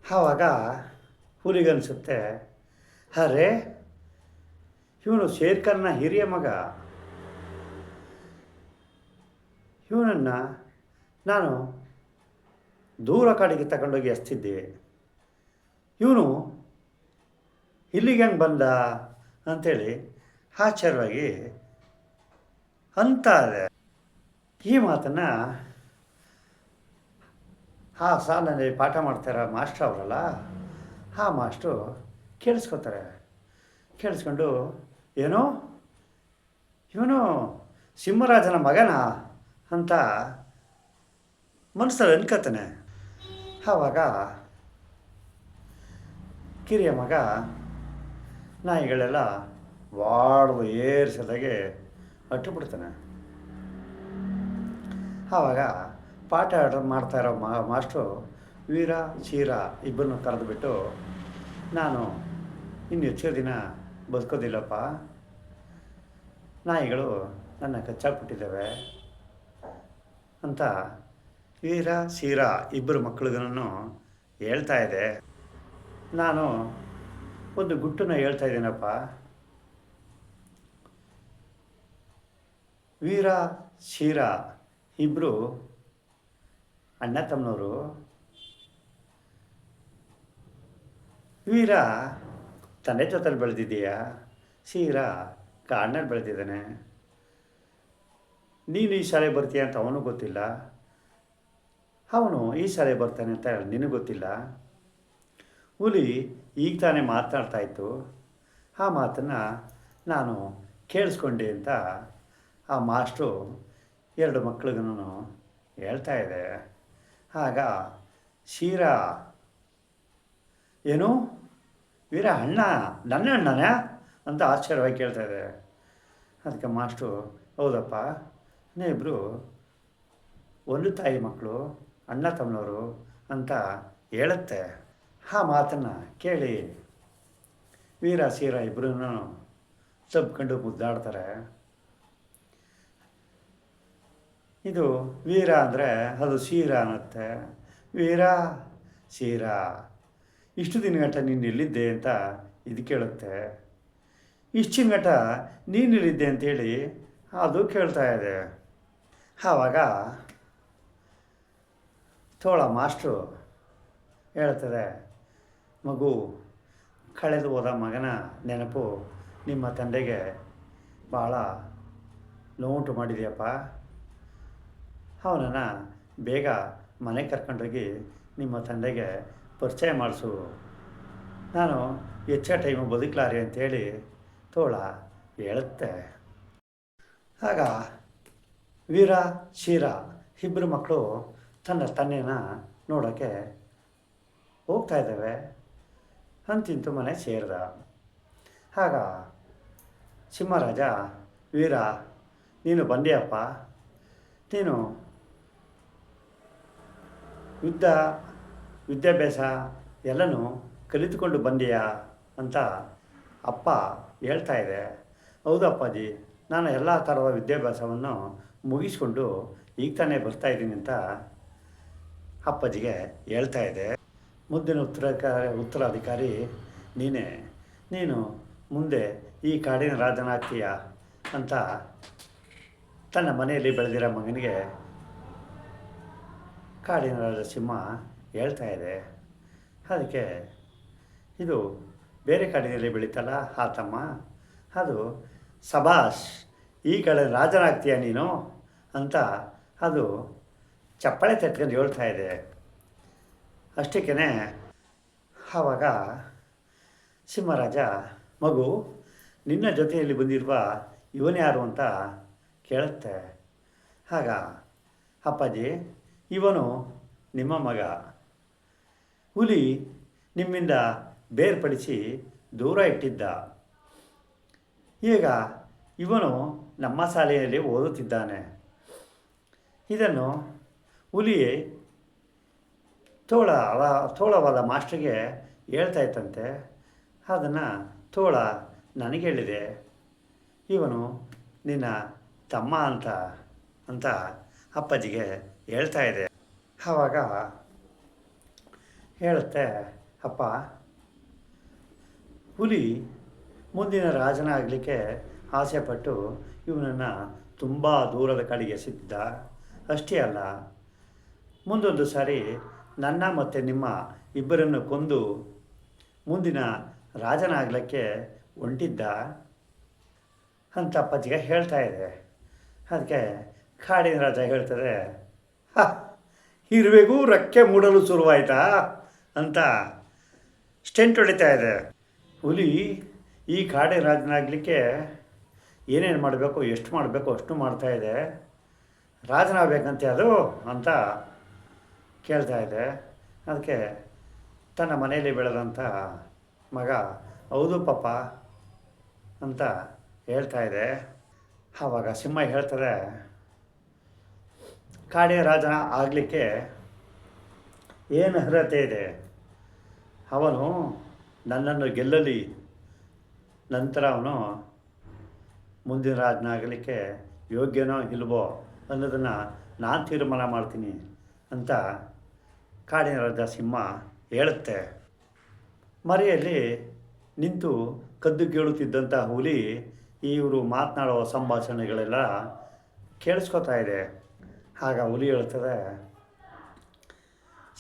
ಆವಾಗ ಹುಲಿಗನ್ಸುತ್ತೆ, ಅರೆ ಇವನು ಶೇರ್ಖಾನ್ನ ಹಿರಿಯ ಮಗ, ಇವನನ್ನು ನಾನು ದೂರ ಕಾಡಿಗೆ ತಗೊಂಡೋಗಿ ಎಸ್ತಿದ್ದೆ, ಇವನು ಇಲ್ಲಿಗೆ ಹೆಂಗೆ ಬಂದ ಅಂಥೇಳಿ ಆಶ್ಚರ್ಯವಾಗಿ ಅಂತಾರೆ. ಈ ಮಾತನ್ನು ಆ ಸಾಲಿನಲ್ಲಿ ಪಾಠ ಮಾಡ್ತಾರ ಮಾಸ್ಟ್ರು ಅವರಲ್ಲ, ಆ ಮಾಸ್ಟ್ರು ಕೇಳಿಸ್ಕೊತಾರೆ. ಕೇಳಿಸ್ಕೊಂಡು, ಏನೋ ಇವನು ಸಿಂಹರಾಜನ ಮಗನ ಅಂತ ಮನಸ್ಸಲ್ಲಿ ಅನ್ಕೋತಾನೆ. ಆವಾಗ ಕಿರಿಯ ಮಗ ನಾಯಿಗಳೆಲ್ಲ ವಾಡ್ದು ಏರ್ಸದಾಗೆ ಅಟ್ಟುಬಿಡ್ತಾನೆ. ಆವಾಗ ಪಾಠ ಮಾಡ್ತಾ ಇರೋ ಮಾಸ್ಟ್ರು ವೀರ ಚೀರ ಇಬ್ಬರನ್ನು ಕರೆದುಬಿಟ್ಟು, ನಾನು ಇನ್ನು ಹೆಚ್ಚು ದಿನ ಬದುಕೋದಿಲ್ಲಪ್ಪ, ನಾಯಿಗಳು ನನ್ನ ಕಚ್ಚಾಕ್ಬಿಟ್ಟಿದ್ದಾವೆ ಅಂತ ವೀರ ಚೀರ ಇಬ್ಬರು ಮಕ್ಕಳಿಗೂ ಹೇಳ್ತಾ ಇದೆ. ನಾನು ಒಂದು ಗುಟ್ಟನ್ನು ಹೇಳ್ತಾ ಇದ್ದೀನಪ್ಪ, ವೀರ ಚೀರ ಇಬ್ಬರು ಅಣ್ಣ ತಮ್ಮನವರು. ವೀರ ತಂದೆ ಜೊತೆಲಿ ಬೆಳೆದಿದ್ದೀಯಾ, ಚೀರ ಕಾಡಿನಲ್ಲಿ ಬೆಳೆದಿದ್ದಾನೆ. ನೀನು ಈ ಶಾಲೆ ಬರ್ತೀಯ ಅಂತ ಅವನು ಗೊತ್ತಿಲ್ಲ, ಅವನು ಈ ಶಾಲೆ ಬರ್ತಾನೆ ಅಂತ ನಿನಗೆ ಗೊತ್ತಿಲ್ಲ. ಹುಲಿ ಈಗ ತಾನೇ ಮಾತನಾಡ್ತಾಯಿತ್ತು, ಆ ಮಾತನ್ನು ನಾನು ಕೇಳಿಸ್ಕೊಂಡೆ ಅಂತ ಆ ಮಾಸ್ಟ್ರು ಎರಡು ಮಕ್ಳಿಗೂ ಹೇಳ್ತಾ ಇದೆ. ಆಗ ಶೀರ, ಏನು ವೀರ ಅಣ್ಣ, ನನ್ನ ಅಣ್ಣನೇ ಅಂತ ಆಶ್ಚರ್ಯವಾಗಿ ಕೇಳ್ತಾ ಇದೆ. ಅದಕ್ಕೆ ಮಾಸ್ಟ್ರು, ಹೌದಪ್ಪ, ನೀವಿಬ್ಬರು ಒಂದು ತಾಯಿ ಮಕ್ಕಳು, ಅಣ್ಣ ತಮ್ಮನವರು ಅಂತ ಹೇಳುತ್ತೆ. ಆ ಮಾತನ್ನು ಕೇಳಿ ವೀರ ಚೀರ ಇಬ್ಬರೂ ತಬ್ಕೊಂಡು ಮುದ್ದಾಡ್ತಾರೆ. ಇದು ವೀರ ಅಂದರೆ ಅದು ಚೀರ ಅನ್ನತ್ತೆ. ವೀರ ಚೀರ, ಇಷ್ಟು ದಿನಗಂಟ ನೀನು ಎಲ್ಲಿದ್ದೆ ಅಂತ ಇದು ಕೇಳುತ್ತೆ. ಇಷ್ಟು ದಿನಗಂಟ ನೀನು ಎಲ್ಲಿದ್ದೆ ಅಂತೇಳಿ ಅದು ಕೇಳ್ತಾ ಇದೆ. ಆವಾಗ ತೋಳ ಮಾಸ್ಟ್ರು ಹೇಳ್ತದೆ, ಮಗು, ಕಳೆದು ಹೋದ ಮಗನ ನೆನಪು ನಿಮ್ಮ ತಂದೆಗೆ ಭಾಳ ನೋವುಂಟು ಮಾಡಿದೆಯಪ್ಪ, ಅವನನ್ನು ಬೇಗ ಮನೆಗೆ ಕರ್ಕೊಂಡೋಗಿ ನಿಮ್ಮ ತಂದೆಗೆ ಪರಿಚಯ ಮಾಡಿಸು, ನಾನು ಹೆಚ್ಚು ಟೈಮು ಬದುಕಲಾರೆ ಅಂತೇಳಿ ತೋಳ ಹೇಳುತ್ತೆ. ಆಗ ವೀರ ಚೀರ ಇಬ್ಬರು ಮಕ್ಕಳು ತನ್ನ ತಂದೆನ ನೋಡೋಕ್ಕೆ ಹೋಗ್ತಾ ಇದ್ದಾವೆ. ಅಂತಿಂತು ಮನೆ ಸೇರಿದ. ಆಗ ಸಿಂಹರಾಜ, ವೀರ ನೀನು ಬಂದಿಯಪ್ಪ, ನೀನು ವಿದ್ಯಾಭ್ಯಾಸ ಎಲ್ಲನೂ ಕಲಿತುಕೊಂಡು ಬಂದೀಯಾ ಅಂತ ಅಪ್ಪ ಹೇಳ್ತಾ ಇದೆ. ಹೌದು ಅಪ್ಪಾಜಿ, ನಾನು ಎಲ್ಲ ಥರದ ವಿದ್ಯಾಭ್ಯಾಸವನ್ನು ಮುಗಿಸ್ಕೊಂಡು ಈಗ ತಾನೇ ಬರ್ತಾಯಿದ್ದೀನಿ ಅಂತ ಅಪ್ಪಾಜಿಗೆ ಹೇಳ್ತಾ ಇದೆ. ಮುದ್ದಿನ ಉತ್ತರಾಧಿಕಾರಿ ನೀನೇ, ನೀನು ಮುಂದೆ ಈ ಕಾಡಿನ ರಾಜನಾಗ್ತೀಯ ಅಂತ ತನ್ನ ಮನೆಯಲ್ಲಿ ಬೆಳೆದಿರೋ ಮಗನಿಗೆ ಕಾಡಿನ ರಾಜ ಸಿಂಹ ಹೇಳ್ತಾ ಇದೆ. ಅದಕ್ಕೆ ಇದು ಬೇರೆ ಕಾಡಿನಲ್ಲಿ ಬೆಳೀತಲ್ಲ ಆ ತಮ್ಮ, ಅದು ಸಬಾಷ್, ಈ ಕಡೆ ರಾಜನಾಗ್ತೀಯ ನೀನು ಅಂತ ಅದು ಚಪ್ಪಾಳೆ ತಟ್ಕೊಂಡು ಹೇಳ್ತಾ ಇದೆ. ಅಷ್ಟಕ್ಕೇ ಆವಾಗ ಸಿಂಹರಾಜ, ಮಗು, ನಿನ್ನ ಜೊತೆಯಲ್ಲಿ ಬಂದಿರುವ ಇವನು ಯಾರು ಅಂತ ಕೇಳುತ್ತೆ. ಆಗ ಅಪ್ಪಾಜಿ, ಇವನು ನಿಮ್ಮ ಮಗ, ಹುಲಿ ನಿಮ್ಮಿಂದ ಬೇರ್ಪಡಿಸಿ ದೂರ ಇಟ್ಟಿದ್ದ, ಈಗ ಇವನು ನಮ್ಮ ಶಾಲೆಯಲ್ಲಿ ಓದುತ್ತಿದ್ದಾನೆ. ಇದನ್ನು ಹುಲಿ ತೋಳವಾದ ಮಾಸ್ಟ್ರಿಗೆ ಹೇಳ್ತಾ ಇತ್ತಂತೆ. ಅದನ್ನು ತೋಳ ನನಗೆ ಹೇಳಿದೆ, ಇವನು ನಿನ್ನ ತಮ್ಮ ಅಂತ ಅಪ್ಪಾಜಿಗೆ ಹೇಳ್ತಾ ಇದೆ. ಆವಾಗ ಹೇಳುತ್ತೆ, ಅಪ್ಪ, ಹುಲಿ ಮುಂದಿನ ರಾಜನಾಗಲಿಕ್ಕೆ ಆಸೆಪಟ್ಟು ಇವನನ್ನು ತುಂಬ ದೂರದ ಕಡೆಗೆ ಸಿದ್ಧ. ಅಷ್ಟೇ ಅಲ್ಲ, ಮುಂದೊಂದು ಸಾರಿ ನನ್ನ ಮತ್ತು ನಿಮ್ಮ ಇಬ್ಬರನ್ನು ಕೊಂದು ಮುಂದಿನ ರಾಜನಾಗಲಿಕ್ಕೆ ಹೊಂಟಿದ್ದ ಅಂತ ಅಪ್ಪಾಜಿಗೆ ಹೇಳ್ತಾ ಇದೆ. ಅದಕ್ಕೆ ಕಾಡಿನ ರಾಜ ಹೇಳ್ತದೆ, ಇರುವೆಗೂ ರೆಕ್ಕೆ ಮೂಡಲು ಶುರುವಾಯಿತಾ ಅಂತ ಸ್ಟೆಂಟ್ ಹೊಡಿತಾ ಇದೆ. ಹುಲಿ ಈ ಕಾಡಿನ ರಾಜನಾಗಲಿಕ್ಕೆ ಏನೇನು ಮಾಡಬೇಕು, ಎಷ್ಟು ಮಾಡಬೇಕು ಅಷ್ಟು ಮಾಡ್ತಾಯಿದೆ. ರಾಜನಾಗಬೇಕಂತೆ ಅದು ಅಂತ ಕೇಳ್ತಾ ಇದೆ. ಅದಕ್ಕೆ ತನ್ನ ಮನೆಯಲ್ಲಿ ಬೆಳೆದಂಥ ಮಗ, ಹೌದು ಪಾಪ ಅಂತ ಹೇಳ್ತಾ ಇದೆ. ಆವಾಗ ಸಿಂಹ ಹೇಳ್ತದೆ, ಕಾಡಿನ ರಾಜನ ಆಗಲಿಕ್ಕೆ ಏನು ಅರ್ಹತೆ ಇದೆ? ಅವನು ನನ್ನನ್ನು ಗೆಲ್ಲಲಿ, ನಂತರ ಅವನು ಮುಂದಿನ ರಾಜನಾಗಲಿಕ್ಕೆ ಯೋಗ್ಯನೋ ಇಲ್ವೋ ಅನ್ನೋದನ್ನು ನಾನು ತೀರ್ಮಾನ ಮಾಡ್ತೀನಿ ಅಂತ ಕಾಡಿನ ರಾಜ ಸಿಂಹ ಹೇಳುತ್ತೆ. ಮರೆಯಲ್ಲಿ ನಿಂತು ಕದ್ದು ಕೇಳುತ್ತಿದ್ದಂಥ ಹುಲಿ ಇವರು ಮಾತನಾಡೋ ಸಂಭಾಷಣೆಗಳೆಲ್ಲ ಕೇಳಿಸ್ಕೊತಾ ಇದೆ. ಆಗ ಹುಲಿ ಹೇಳ್ತದೆ,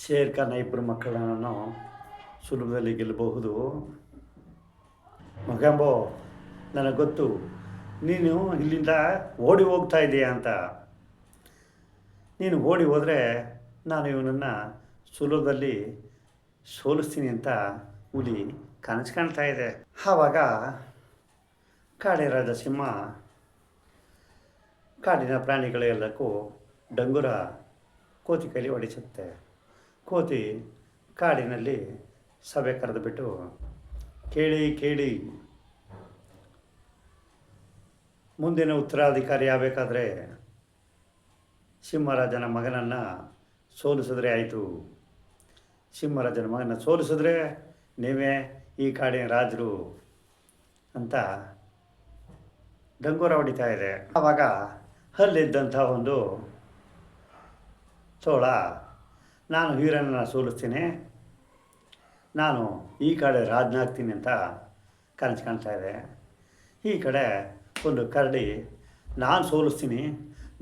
ಶೇರ್ ಖಾನ್ ಇಬ್ಬರು ಮಕ್ಕಳನ್ನು ಸುಲಭದಲ್ಲಿ ಗೆಲ್ಲಬಹುದು. ಮಗಂಬೋ, ನನಗೆ ಗೊತ್ತು ನೀನು ಇಲ್ಲಿಂದ ಓಡಿ ಹೋಗ್ತಾ ಇದೆಯಾ ಅಂತ. ನೀನು ಓಡಿ ಹೋದರೆ ನಾನು ಇವನನ್ನು ಸುಲಭದಲ್ಲಿ ಸೋಲಿಸ್ತೀನಿ ಅಂತ ಹುಲಿ ಕನಸು ಕಾಣ್ತಾ ಇದೆ. ಆವಾಗ ಕಾಡಿನ ರಾಜ ಸಿಂಹ ಕಾಡಿನ ಪ್ರಾಣಿಗಳೆಲ್ಲಕ್ಕೂ ಡಂಗುರ ಕೋತಿ ಕೈಲಿ ಹೊಡಿಸುತ್ತೆ. ಕೋತಿ ಕಾಡಿನಲ್ಲಿ ಸಭೆ ಕರೆದುಬಿಟ್ಟು, ಕೇಳಿ ಕೇಳಿ, ಮುಂದಿನ ಉತ್ತರಾಧಿಕಾರಿ ಆಗಬೇಕಾದ್ರೆ ಸಿಂಹರಾಜನ ಮಗನನ್ನು ಸೋಲಿಸಿದ್ರೆ ಆಯಿತು. ಸಿಂಹರಾಜನ ಮಗನ ಸೋಲಿಸಿದ್ರೆ ನೀವೇ ಈ ಕಾಡಿನ ರಾಜರು ಅಂತ ಡಂಗೂರ ಹೊಡಿತಾ ಇದೆ. ಆವಾಗ ಅಲ್ಲಿದ್ದಂಥ ಒಂದು ತೋಳ, ನಾನು ವೀರನನ್ನು ಸೋಲಿಸ್ತೀನಿ, ನಾನು ಈ ಕಡೆ ರಾಜನಾಗ್ತೀನಿ ಅಂತ ಕನಸು ಕಾಣ್ತಾ ಇದೆ. ಈ ಕಡೆ ಒಂದು ಕರಡಿ, ನಾನು ಸೋಲಿಸ್ತೀನಿ,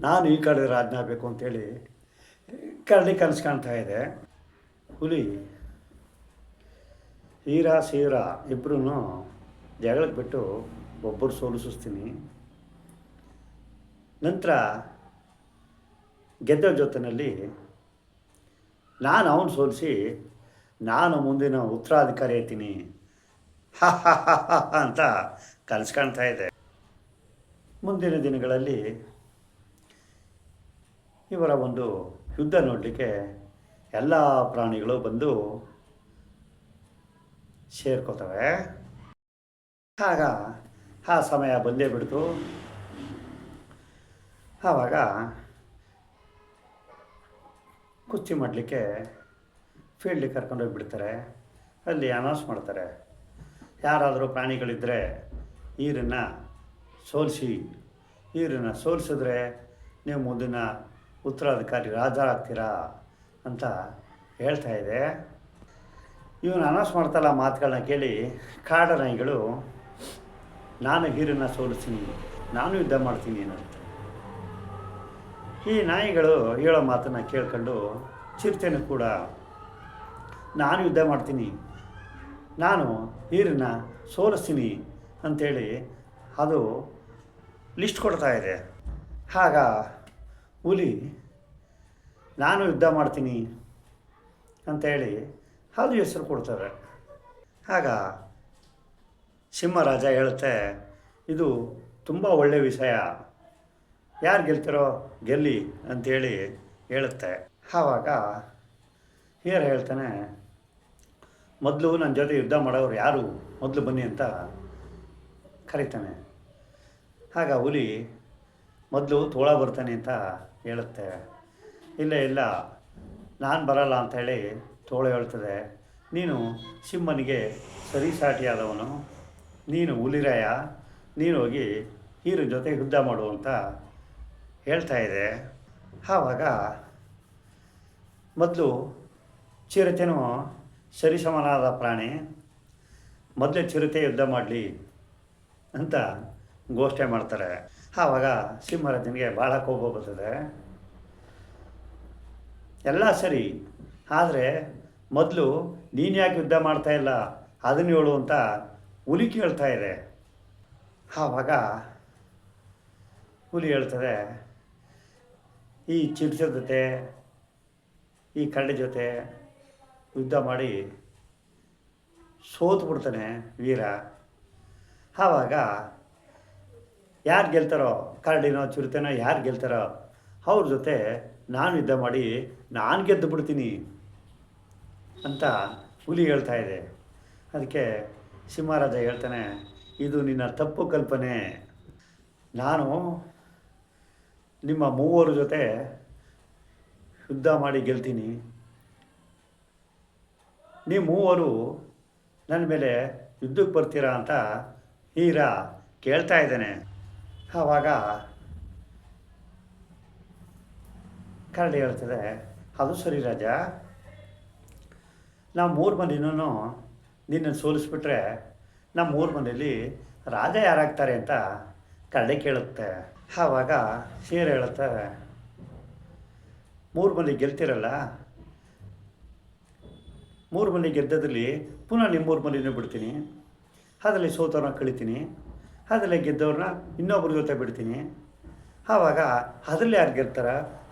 ನಾನು ಈ ಕಡೆ ರಾಜನಾಗಬೇಕು ಅಂತೇಳಿ ಕರಡಿ ಕನಸು ಕಾಣ್ತಾ ಇದೆ. ಹುಲಿ ಹೀರ ಸೀರ ಇಬ್ಬರೂ ಜಗಳಕ್ಕೆ ಬಿಟ್ಟು ಒಬ್ಬರು ಸೋಲಿಸ್ತೀನಿ, ನಂತರ ಗೆದ್ದ ಜೊತೆಯಲ್ಲಿ ನಾನು ಅವನು ಸೋಲಿಸಿ ನಾನು ಮುಂದಿನ ಉತ್ತರಾಧಿಕಾರಿ ಆಯ್ತೀನಿ ಅಂತ ಕನಸು ಕಾಣ್ತಾ ಇದೆ. ಮುಂದಿನ ದಿನಗಳಲ್ಲಿ ಇವರ ಒಂದು ಯುದ್ಧ ನೋಡಲಿಕ್ಕೆ ಎಲ್ಲ ಪ್ರಾಣಿಗಳು ಬಂದು ಸೇರ್ಕೋತವೆ. ಆಗ ಆ ಸಮಯ ಬಂದೇ ಬಿಡ್ತು. ಆವಾಗ ಕುಸ್ತಿ ಮಾಡಲಿಕ್ಕೆ ಫೀಲ್ಡಿಗೆ ಕರ್ಕೊಂಡೋಗಿ ಬಿಡ್ತಾರೆ. ಅಲ್ಲಿ ಅನೌನ್ಸ್ ಮಾಡ್ತಾರೆ, ಯಾರಾದರೂ ಪ್ರಾಣಿಗಳಿದ್ದರೆ ಈರನ್ನು ಸೋಲಿಸಿ, ಈರನ್ನು ಸೋಲಿಸಿದ್ರೆ ನೀವು ಮುಂದಿನ ಉತ್ತರಾಧಿಕಾರಿ ರಾಜರಾಗ್ತೀರಾ ಅಂತ ಹೇಳ್ತಾ ಇದೆ. ಇವನು ಅನೌನ್ಸ್ ಮಾಡ್ತಲ್ಲ ಮಾತುಗಳನ್ನ ಕೇಳಿ ಕಾಡು ನಾಯಿಗಳು, ನಾನು ಹೀರನ್ನು ಸೋಲಿಸ್ತೀನಿ, ನಾನು ಯುದ್ಧ ಮಾಡ್ತೀನಿ ಅನ್ನೋದು. ಈ ನಾಯಿಗಳು ಹೇಳೋ ಮಾತನ್ನು ಕೇಳ್ಕೊಂಡು ಚಿರತೆನೂ ಕೂಡ ನಾನು ಯುದ್ಧ ಮಾಡ್ತೀನಿ, ನಾನು ಹೀರನ್ನು ಸೋಲಿಸ್ತೀನಿ ಅಂಥೇಳಿ ಅದು ಲಿಸ್ಟ್ ಕೊಡ್ತಾ ಇದೆ. ಆಗ ಹುಲಿ ನಾನು ಯುದ್ಧ ಮಾಡ್ತೀನಿ ಅಂಥೇಳಿ ಅದು ಹೆಸರು ಕೊಡ್ತವೆ. ಆಗ ಸಿಂಹರಾಜ ಹೇಳುತ್ತೆ, ಇದು ತುಂಬ ಒಳ್ಳೆಯ ವಿಷಯ, ಯಾರು ಗೆಲ್ತಾರೋ ಗೆಲ್ಲಿ ಅಂಥೇಳಿ ಹೇಳುತ್ತೆ. ಆವಾಗ ಹೀರ ಹೇಳ್ತಾನೆ, ಮೊದಲು ನನ್ನ ಜೊತೆ ಯುದ್ಧ ಮಾಡೋರು ಯಾರು, ಮೊದಲು ಬನ್ನಿ ಅಂತ ಕರೀತಾನೆ. ಆಗ ಹುಲಿ ಮೊದಲು ತೋಳ ಬರ್ತಾನೆ ಅಂತ ಹೇಳುತ್ತೆ. ಇಲ್ಲ ನಾನು ಬರಲ್ಲ ಅಂಥೇಳಿ ತೋಳ ಹೇಳ್ತದೆ, ನೀನು ಸಿಂಹನಿಗೆ ಸರಿಸಾಟಿಯಾದವನು, ನೀನು ಹುಲಿರಾಯ, ನೀನು ಹೋಗಿ ಹೀರ ಜೊತೆ ಯುದ್ಧ ಮಾಡು ಅಂತ ಹೇಳ್ತಾ ಇದೆ. ಆವಾಗ ಮೊದಲು ಚಿರತೆನೂ ಸರಿಸಮನಾದ ಪ್ರಾಣಿ, ಮೊದಲೇ ಚಿರತೆ ಯುದ್ಧ ಮಾಡಲಿ ಅಂತ ಘೋಷಣೆ ಮಾಡ್ತಾರೆ. ಆವಾಗ ಸಿಂಹರಾಜನಿಗೆ ಭಾಳ ಕೋಪ ಬರ್ತದೆ. ಎಲ್ಲ ಸರಿ, ಆದರೆ ಮೊದಲು ನೀನು ಯಾಕೆ ಯುದ್ಧ ಮಾಡ್ತಾಯಿಲ್ಲ ಅದನ್ನು ಹೇಳು ಅಂತ ಹುಲಿ ಕೇಳ್ತಾ ಇದೆ. ಆವಾಗ ಹುಲಿ ಹೇಳ್ತದೆ, ಈ ಚಿರತೆ ಜೊತೆ ಈ ಕರಡಿ ಜೊತೆ ಯುದ್ಧ ಮಾಡಿ ಸೋತು ಬಿಡ್ತಾನೆ ವೀರ. ಆವಾಗ ಯಾರು ಗೆಲ್ತಾರೋ, ಕರಡಿನೋ ಚಿರತೆನೋ ಯಾರು ಗೆಲ್ತಾರೋ ಅವ್ರ ಜೊತೆ ನಾನು ಯುದ್ಧ ಮಾಡಿ ನಾನು ಗೆದ್ದು ಬಿಡ್ತೀನಿ ಅಂತ ಹುಲಿ ಹೇಳ್ತಾ ಇದೆ. ಅದಕ್ಕೆ ಸಿಂಹರಾಜ ಹೇಳ್ತಾನೆ, ಇದು ನಿನ್ನ ತಪ್ಪು ಕಲ್ಪನೆ. ನಾನು ನಿಮ್ಮ ಮೂವರ ಜೊತೆ ಯುದ್ಧ ಮಾಡಿ ಗೆಲ್ತೀನಿ. ನೀವು ಮೂವರು ನನ್ನ ಮೇಲೆ ಯುದ್ಧಕ್ಕೆ ಬರ್ತೀರಾ ಅಂತ ಹೀರ ಕೇಳ್ತಾ ಇದ್ದಾನೆ. ಆವಾಗ ಕರಡಿ ಹೇಳ್ತದೆ, ಅದು ಸರಿ ರಾಜ, ನಾವು 3 ಮಂದಿನೂ ನಿನ್ನನ್ನು ಸೋಲಿಸ್ಬಿಟ್ರೆ ನಮ್ಮ 3 ಮಂದಿಯಲ್ಲಿ ರಾಜ ಯಾರಾಗ್ತಾರೆ ಅಂತ ಕರಡಿ ಕೇಳುತ್ತೆ. ಆವಾಗ ಶೇರ್ ಹೇಳುತ್ತೆ, 3 ಮಂದಿ ಗೆಲ್ತಿರಲ್ಲ, 3 ಮಂದಿ ಗೆದ್ದದ್ರಲ್ಲಿ ಪುನಃ ನಿಮ್ಮ 3 ಮಂದಿನೂ ಬಿಡ್ತೀನಿ, ಅದರಲ್ಲಿ ಸೋತವ್ರನ್ನ ಕಳಿತೀನಿ, ಅದರಲ್ಲಿ ಗೆದ್ದವ್ರನ್ನ ಇನ್ನೊಬ್ಬರ ಜೊತೆ ಬಿಡ್ತೀನಿ. ಆವಾಗ ಅದರಲ್ಲಿ ಯಾರು ಗೆಲ್ತಾರ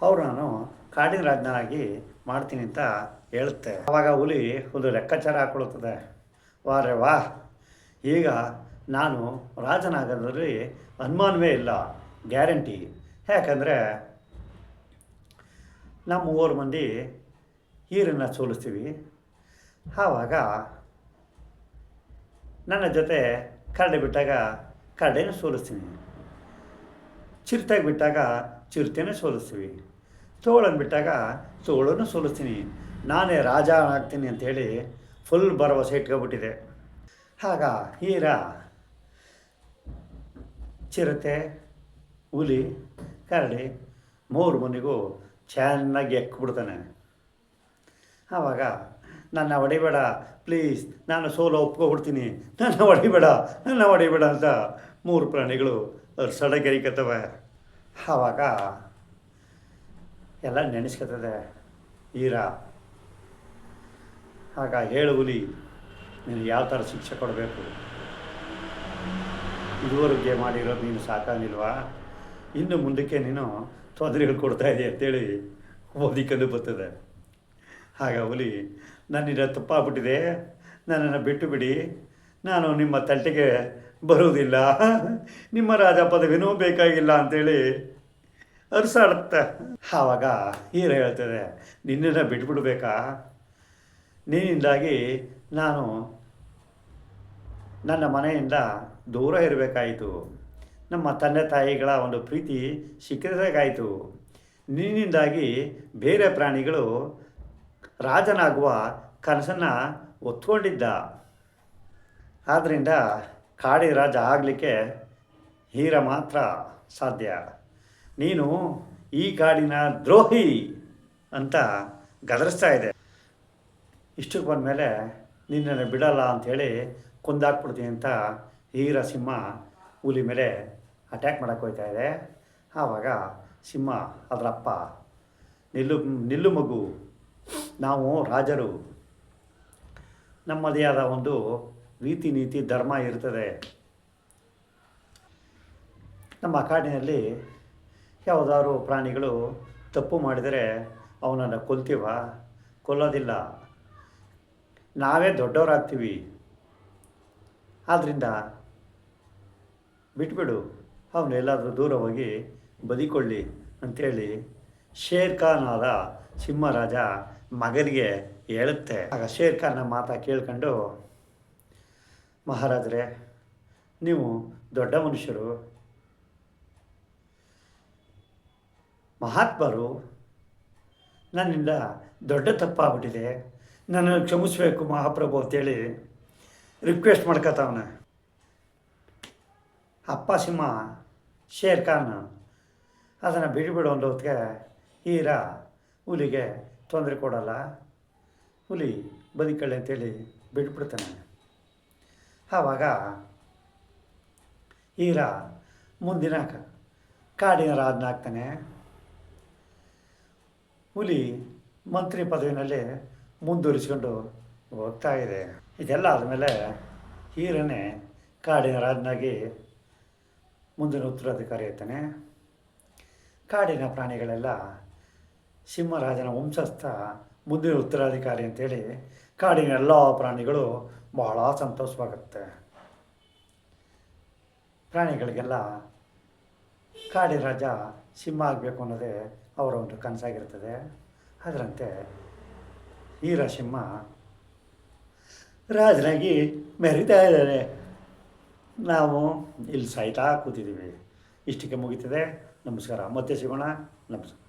ಅವ್ರು ನಾನು ಕಾಡಿನ ರಾಜನಾಗಿ ಮಾಡ್ತೀನಿ ಅಂತ ಹೇಳುತ್ತೆ. ಆವಾಗ ಹುಲಿ ಒಂದು ಲೆಕ್ಕಾಚಾರ ಹಾಕ್ಕೊಳ್ತದೆ, ವಾರೆ ವಾ, ಈಗ ನಾನು ರಾಜನಾಗೋದ್ರಲ್ಲಿ ಅನುಮಾನವೇ ಇಲ್ಲ, ಗ್ಯಾರಂಟಿ. ಯಾಕಂದರೆ ನಮ್ಮ 3 ಮಂದಿ ಹೀರನ್ನು ಸೋಲಿಸ್ತೀವಿ. ಆವಾಗ ನನ್ನ ಜೊತೆ ಕರಡಿ ಬಿಟ್ಟಾಗ ಕರಡಿನ ಸೋಲಿಸ್ತೀನಿ, ಚಿರತೆಗೆ ಬಿಟ್ಟಾಗ ಚಿರತೆನೇ ಸೋಲಿಸ್ತೀವಿ, ತೋಳನ್ನು ಬಿಟ್ಟಾಗ ತೋಳನ್ನು ಸೋಲಿಸ್ತೀನಿ, ನಾನೇ ರಾಜ ಆಗ್ತೀನಿ ಅಂಥೇಳಿ ಫುಲ್ ಭರವಸೆ ಇಟ್ಕೊಬಿಟ್ಟಿದೆ. ಆಗ ಹೀರ ಚಿರತೆ, ಹುಲಿ, ಕರಡಿ 3 ಮಂದಿಗೂ ಚೆನ್ನಾಗಿ ಎಕ್ಬಿಡ್ತಾನೆ. ಆವಾಗ ನನ್ನ ಹೊಡಿಬೇಡ ಪ್ಲೀಸ್, ನಾನು ಸೋಲು ಒಪ್ಕೊಬಿಡ್ತೀನಿ, ನನ್ನ ಹೊಡಿಬೇಡ ಅಂತ 3 ಪ್ರಾಣಿಗಳು ಸಡಗರಿಕತ್ತವೆ. ಆವಾಗ ಎಲ್ಲ ನೆನೆಸ್ಕೊತದೆ ಹೀರ. ಆಗ ಹೇಳು ಹುಲಿ, ನೀನು ಯಾವ ಥರ ಶಿಕ್ಷೆ ಕೊಡಬೇಕು, ಇದುವರೆಗೆ ಮಾಡಿರೋದು ನೀನು ಸಾಕಾಗಿಲ್ವಾ, ಇನ್ನು ಮುಂದಕ್ಕೆ ನೀನು ತೊಂದರೆಗಳು ಕೊಡ್ತಾಯಿದೆ ಅಂತೇಳಿ ಓದಿಕೊಂಡು ಬರ್ತದೆ. ಆಗ ಹುಲಿ, ನನ್ನಿಂದ ತಪ್ಪಾಗ್ಬಿಟ್ಟಿದೆ, ನನ್ನನ್ನು ಬಿಟ್ಟು ಬಿಡಿ, ನಾನು ನಿಮ್ಮ ತಂಟೆಗೆ ಬರುವುದಿಲ್ಲ, ನಿಮ್ಮ ರಾಜ ಪದವಿನೂ ಬೇಕಾಗಿಲ್ಲ ಅಂಥೇಳಿ ಅರಸಾಡುತ್ತೆ. ಆವಾಗ ಹೀರ ಹೇಳ್ತದೆ, ನಿನ್ನನ್ನು ಬಿಟ್ಬಿಡ್ಬೇಕಾ, ನೀನಿಂದಾಗಿ ನಾನು ನನ್ನ ಮನೆಯಿಂದ ದೂರ ಇರಬೇಕಾಯಿತು, ನಮ್ಮ ತಂದೆ ತಾಯಿಗಳ ಒಂದು ಪ್ರೀತಿ ಸಿಕ್ಕಿದಾಗಾಯಿತು, ನಿನ್ನಿಂದಾಗಿ ಬೇರೆ ಪ್ರಾಣಿಗಳು ರಾಜನಾಗುವ ಕನಸನ್ನು ಒತ್ಕೊಂಡಿದ್ದ. ಆದ್ದರಿಂದ ಕಾಡಿನ ರಾಜ ಆಗಲಿಕ್ಕೆ ಹೀರ ಮಾತ್ರ ಸಾಧ್ಯ, ನೀನು ಈ ಕಾಡಿನ ದ್ರೋಹಿ ಅಂತ ಗದರಿಸ್ತಾ ಇದೆ. ಇಷ್ಟಕ್ಕೆ ಬಂದಮೇಲೆ ನಿನ್ನನ್ನು ಬಿಡಲ್ಲ ಅಂಥೇಳಿ ಕೊಂದಾಕ್ಬಿಡ್ತೀನಿ ಅಂತ ಹೀರ ಸಿಂಹ ಹುಲಿ ಮೇಲೆ ಅಟ್ಯಾಕ್ ಮಾಡೋಕ್ಕೆ ಹೋಗ್ತಾ ಇದೆ. ಆವಾಗ ಸಿಂಹ ಅದರಪ್ಪ, ನಿಲ್ಲು ಮಗು, ನಾವು ರಾಜರು, ನಮ್ಮದೇ ಆದ ಒಂದು ರೀತಿ ನೀತಿ ಧರ್ಮ ಇರ್ತದೆ. ನಮ್ಮ ಕಾಡಿನಲ್ಲಿ ಯಾವುದಾದ್ರು ಪ್ರಾಣಿಗಳು ತಪ್ಪು ಮಾಡಿದರೆ ಅವನನ್ನು ಕೊಲ್ತೀವ? ಕೊಲ್ಲೋದಿಲ್ಲ, ನಾವೇ ದೊಡ್ಡವರಾಗ್ತೀವಿ. ಆದ್ದರಿಂದ ಬಿಟ್ಬಿಡು, ಅವನು ಎಲ್ಲಾದರೂ ದೂರ ಹೋಗಿ ಬದಿಕೊಳ್ಳಿ ಅಂಥೇಳಿ ಶೇರ್ ಖಾನ್ ಆದ ಸಿಂಹರಾಜ ಮಗನಿಗೆ ಹೇಳುತ್ತೆ. ಆಗ ಶೇರ್ ಖಾನ್ನ ಮಾತಾ ಕೇಳ್ಕೊಂಡು, ಮಹಾರಾಜರೇ, ನೀವು ದೊಡ್ಡ ಮನುಷ್ಯರು, ಮಹಾತ್ಮರು, ನನ್ನಿಂದ ದೊಡ್ಡ ತಪ್ಪಾಗ್ಬಿಟ್ಟಿದೆ, ನನ್ನನ್ನು ಕ್ಷಮಿಸಬೇಕು ಮಹಾಪ್ರಭು ಅಂತೇಳಿ ರಿಕ್ವೆಸ್ಟ್ ಮಾಡ್ಕೊತಾವನೆ. ಅಪ್ಪ ಸಿಂಹ ಶೇರ್ ಖಾನ್ ಅದನ್ನು ಬಿಡಿಬಿಡು ಒಂದು ಹೊತ್ತಿಗೆ ಹೀರ ಹುಲಿಗೆ ತೊಂದರೆ ಕೊಡಲ್ಲ. ಹುಲಿ ಬದುಕಳ್ಳಿ ಅಂತೇಳಿ ಬಿಟ್ಬಿಡ್ತಾನೆ. ಆವಾಗ ಈರ ಮುಂದಿನ ಕಾಡಿನ ರಾಜನ ಆಗ್ತಾನೆ. ಹುಲಿ ಮಂತ್ರಿ ಪದವಿನಲ್ಲಿ ಮುಂದುವರಿಸ್ಕೊಂಡು ಹೋಗ್ತಾ ಇದೆ. ಇದೆಲ್ಲ ಆದಮೇಲೆ ಈರನೇ ಕಾಡಿನ ರಾಜನಾಗಿ ಮುಂದಿನ ಉತ್ತರಾಧಿಕಾರಿ ಆಯ್ತಾನೆ. ಕಾಡಿನ ಪ್ರಾಣಿಗಳೆಲ್ಲ ಸಿಂಹರಾಜನ ವಂಶಸ್ಥ ಮುಂದಿನ ಉತ್ತರಾಧಿಕಾರಿ ಅಂತೇಳಿ ಕಾಡಿನ ಎಲ್ಲ ಪ್ರಾಣಿಗಳು ಬಹಳ ಸಂತೋಷವಾಗುತ್ತೆ. ಪ್ರಾಣಿಗಳಿಗೆಲ್ಲ ಕಾಡಿನ ರಾಜ ಸಿಂಹ ಆಗಬೇಕು ಅನ್ನೋದೇ ಅವರ ಒಂದು ಕನಸಾಗಿರ್ತದೆ. ಅದರಂತೆ ಸಿಂಹ ರಾಜನಾಗಿ ಮೆರೀತಾ ಇದ್ದಾರೆ. ನಾವು ಇಲ್ಲಿ ಸಾಯ್ತಾ ಕೂತಿದ್ದೀವಿ. ಇಷ್ಟಕ್ಕೆ ಮುಗೀತದೆ. ನಮಸ್ಕಾರ. ಮತ್ತೆ ಸಿಗೋಣ. ನಮಸ್ಕಾರ.